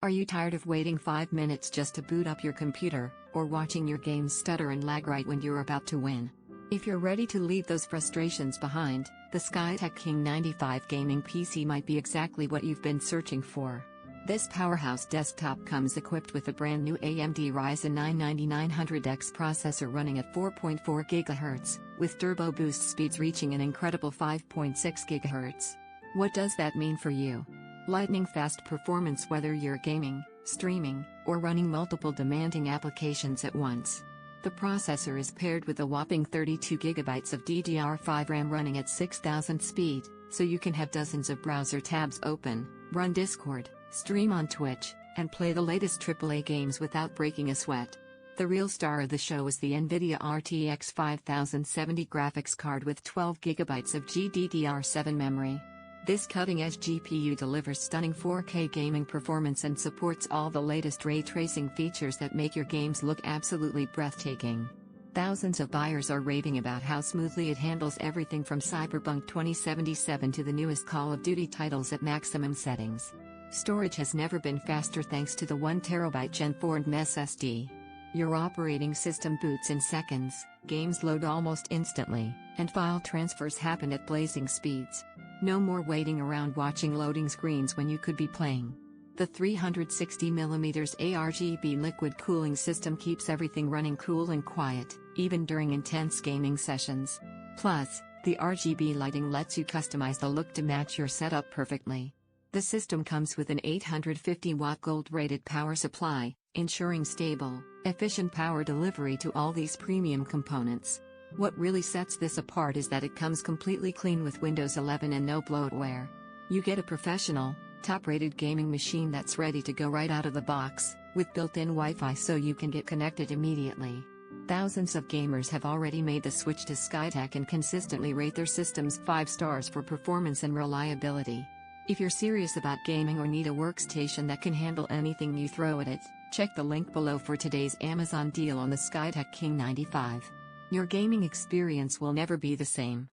Are you tired of waiting 5 minutes just to boot up your computer, or watching your games stutter and lag right when you're about to win? If you're ready to leave those frustrations behind, the Skytech King 95 gaming PC might be exactly what you've been searching for. This powerhouse desktop comes equipped with a brand new AMD Ryzen 9900X processor running at 4.4 GHz, with turbo boost speeds reaching an incredible 5.6 GHz. What does that mean for you? Lightning-fast performance whether you're gaming, streaming, or running multiple demanding applications at once. The processor is paired with a whopping 32GB of DDR5 RAM running at 6000 speed, so you can have dozens of browser tabs open, run Discord, stream on Twitch, and play the latest AAA games without breaking a sweat. The real star of the show is the NVIDIA RTX 5070 graphics card with 12GB of GDDR7 memory. This cutting-edge GPU delivers stunning 4K gaming performance and supports all the latest ray tracing features that make your games look absolutely breathtaking. Thousands of buyers are raving about how smoothly it handles everything from Cyberpunk 2077 to the newest Call of Duty titles at maximum settings. Storage has never been faster thanks to the 1TB Gen 4 SSD. Your operating system boots in seconds, games load almost instantly, and file transfers happen at blazing speeds. No more waiting around watching loading screens when you could be playing. The 360mm ARGB liquid cooling system keeps everything running cool and quiet, even during intense gaming sessions. Plus, the RGB lighting lets you customize the look to match your setup perfectly. The system comes with an 850-watt gold-rated power supply, ensuring stable, efficient power delivery to all these premium components. What really sets this apart is that it comes completely clean with Windows 11 and no bloatware. You get a professional, top-rated gaming machine that's ready to go right out of the box, with built-in Wi-Fi so you can get connected immediately. Thousands of gamers have already made the switch to Skytech and consistently rate their systems 5 stars for performance and reliability. If you're serious about gaming or need a workstation that can handle anything you throw at it, check the link below for today's Amazon deal on the Skytech King 95. Your gaming experience will never be the same.